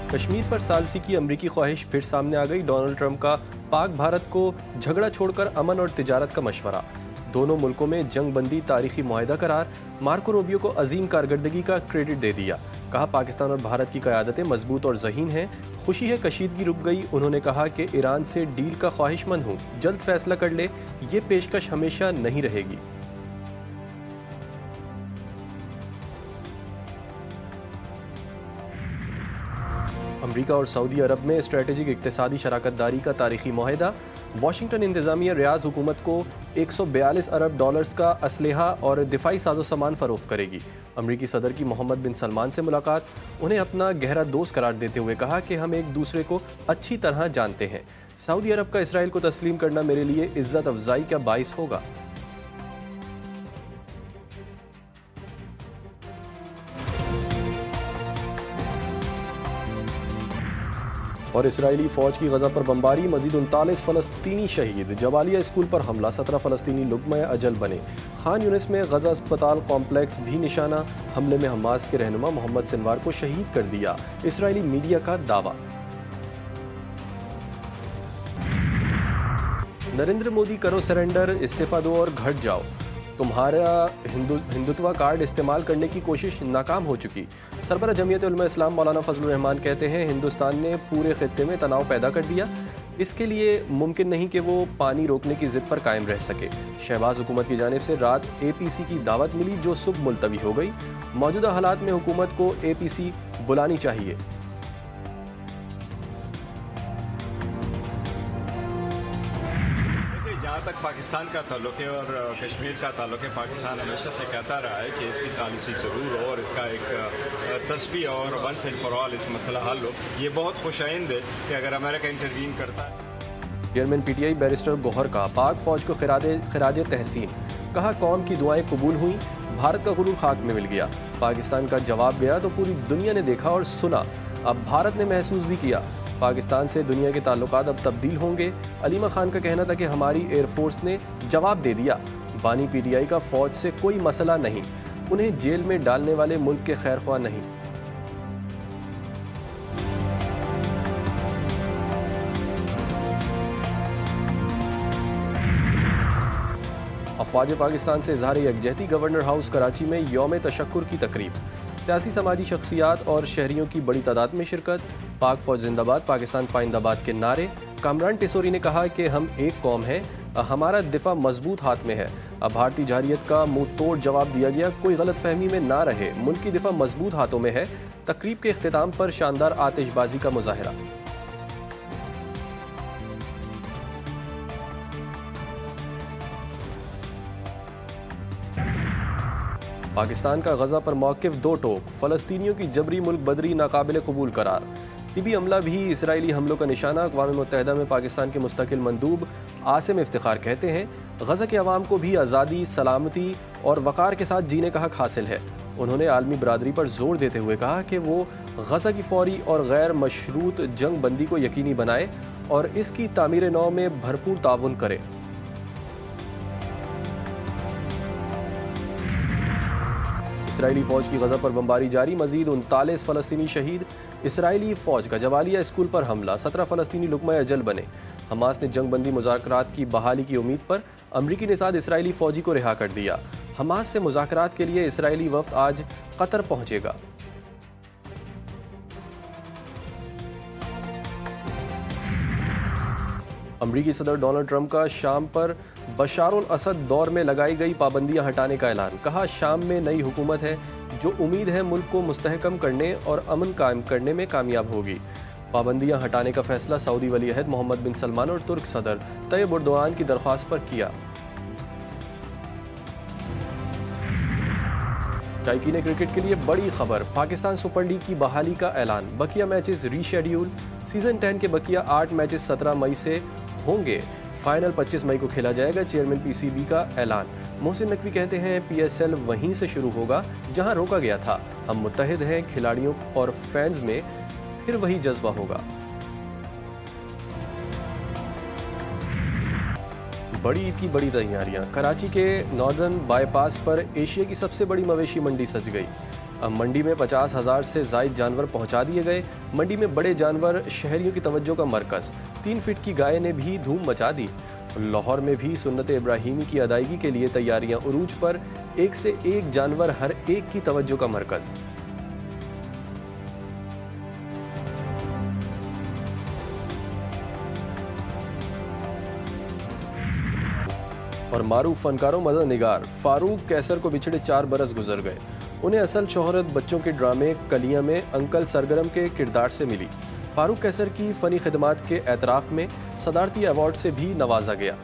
कश्मीर पर सालसी की अमरीकी ख्वाहिश फिर सामने आ गई। डोनाल्ड ट्रंप का पाक भारत को झगड़ा छोड़कर अमन और तिजारत का मशवरा। दोनों मुल्कों में जंग बंदी तारीखी मुआहदा करार। मार्को रूबियो को अजीम कारकर्दगी का क्रेडिट दे दिया। कहा पाकिस्तान और भारत की क़यादतें मजबूत और ज़हीन हैं। खुशी है कशीदगी रुक गई। उन्होंने कहा कि ईरान से डील का ख्वाहिशमंद हूँ, जल्द फैसला कर ले, ये पेशकश हमेशा नहीं रहेगी। अमरीका और सऊदी अरब में स्ट्रेटेजिक इक्तिसादी शराकतदारी का तारीखी मुआहदा। वाशिंगटन इंतजामिया रियाज हुकूमत को 142 अरब डॉलर्स का असलहा और दिफाई साजो सामान फरोख्त करेगी। अमरीकी सदर की मोहम्मद बिन सलमान से मुलाकात। उन्हें अपना गहरा दोस्त करार देते हुए कहा कि हम एक दूसरे को अच्छी तरह जानते हैं। सऊदी अरब का इसराइल को तस्लीम करना मेरे लिए इज्जत अफजाई का बाइस होगा। और इसराइली फौज की गजा पर बमबारी, मजीद 39 फलस्तीनी शहीद। जबालिया स्कूल पर हमला, 17 फलस्तीनी लुग़्मा अजल बने। खान यूनिस में गजा अस्पताल कॉम्प्लेक्स भी निशाना। हमले में हमास के रहनुमा मोहम्मद सिनवार को शहीद कर दिया, इसराइली मीडिया का दावा। नरेंद्र मोदी करो सरेंडर, इस्तीफा दो और घट जाओ। तुम्हारा हिंदुत्व कार्ड इस्तेमाल करने की कोशिश नाकाम हो चुकी। सरबरा जमीयत उलमा इस्लाम मौलाना फजलुर रहमान कहते हैं हिंदुस्तान ने पूरे खित्ते में तनाव पैदा कर दिया। इसके लिए मुमकिन नहीं कि वो पानी रोकने की जिद पर कायम रह सके। शहबाज हुकूमत की जानिब से रात APC की दावत मिली जो सुबह मुलतवी हो गई। मौजूदा हालात में हुकूमत को APC बुलानी चाहिए। तक पाकिस्तान का ताल्लुक है और कश्मीर का ताल्लुक है, पाकिस्तान हमेशा से कहता रहा है कि इसकी सालिसी ज़रूर हो और इसका एक तस्बीह और वंस एंड फॉर ऑल इस मसला हल हो। ये बहुत खुशाइंद है कि अगर अमेरिका इंटरवीन करता है। चेयरमैन PTI बैरिस्टर गौहर का पाक फौज को खराज तहसीन। कहा कौम की दुआएं कबूल हुई, भारत का गुरूर खाक में मिल गया। पाकिस्तान का जवाब गया तो पूरी दुनिया ने देखा और सुना, अब भारत ने महसूस भी किया। पाकिस्तान से दुनिया के ताल्लुकात अब तब्दील होंगे। अलीमा खान का कहना था कि हमारी एयरफोर्स ने जवाब दे दिया। बानी PTI का फौज से कोई मसला नहीं, उन्हें जेल में डालने वाले मुल्क के खैरख्वाह नहीं। अफवाज पाकिस्तान से इजहार यकजहती। गवर्नर हाउस कराची में यौम तशक्कुर की तकरीब। सियासी समाजी शख्सियात और शहरियों की बड़ी तादाद में शिरकत। पाक फौज जिंदाबाद, पाकिस्तान पाइंदाबाद के नारे। कामरान टिसोरी ने कहा कि हम एक कौम हैं, हमारा दिफा मजबूत हाथ में है। अब भारतीय जहारियत का मुंह तोड़ जवाब दिया गया, कोई गलत फहमी में ना रहे, मुल्क की दिफा मजबूत हाथों में है। तकरीब के इख्तिताम पर शानदार आतिशबाजी का मुजाहरा। पाकिस्तान का गजा पर मौक़िफ़ दो टोक। फ़लस्तीनियों की जबरी मुल्क बदरी नाकाबिल कबूल करार। तिबी अमला भी इसराइली हमलों का निशाना। अक़वाम मुत्तहिदा में पाकिस्तान के मुस्तकिल मंदूब आसिम इफ्तिखार कहते हैं गजा के अवाम को भी आज़ादी, सलामती और वक़ार के साथ जीने का हक हासिल है। उन्होंने आलमी बरादरी पर जोर देते हुए कहा कि वो गजा की फौरी और गैर मशरूत जंग बंदी को यकीनी बनाए और इसकी तामीर नौ में भरपूर ताउन करे। इसराइली फौज की गजा पर बमबारी जारी, मजीद 39 फलस्तीनी शहीद। इसराइली फौज का जबालिया स्कूल पर हमला, 17 फलस्तीनी लुक़मा अजल बने। हमास ने जंग बंदी मुज़ाकरात की बहाली की उम्मीद पर अमरीकी निसाद इसराइली फौजी को रिहा कर दिया। हमास से मुज़ाकरात के लिए इसराइली वफ़द आज कतर पहुंचेगा। अमरीकी सदर डोनाल्ड ट्रंप का शाम पर बशारुल असद दौर में लगाई गई पाबंदियां हटाने का ऐलान। कहा शाम में नई हुकूमत है जो उम्मीद है मुल्क को मुस्तहकम करने और अमन कायम करने में कामयाब होगी। पाबंदियां हटाने का फैसला सऊदी वली अहद मोहम्मद बिन सलमान और तुर्क सदर तैयब एर्दोआन की दरख्वास्त पर किया। शायकीन क्रिकेट के लिए बड़ी खबर, पाकिस्तान सुपर लीग की बहाली का ऐलान। बकिया मैचेस रीशेड्यूल। सीजन 10 के बकिया 8 मैचेस 17 मई से होंगे। फाइनल 25 मई को खेला जाएगा। चेयरमैन PCB का ऐलान। मोहसिन नकवी कहते हैं PSL वहीं से शुरू होगा जहां रोका गया था। हम मुत्तहिद हैं, खिलाड़ियों और फैंस में फिर वही जज्बा होगा। बड़ी ईद की बड़ी तैयारियां। कराची के नॉर्दर्न बाईपास पर एशिया की सबसे बड़ी मवेशी मंडी सज गई। अब मंडी में 50,000 से जायद जानवर पहुंचा दिए गए। मंडी में बड़े जानवर शहरियों की तवज्जो का मरकज़। 3 फीट की गाय ने भी धूम मचा दी। लाहौर में भी सुन्नत इब्राहिमी की अदायगी के लिए तैयारियां उरूज पर। एक से एक जानवर हर एक की तवज्जो का मरकज़। और मारूफ फनकारों मदद निगार फारूक कैसर को बिछड़े 4 बरस गुजर गए। उन्हें असल शोहरत बच्चों के ड्रामे कलियां में अंकल सरगरम के किरदार से मिली। फारूक कैसर की फ़नी खिदमात के एतराफ़ में सदारती अवार्ड से भी नवाजा गया।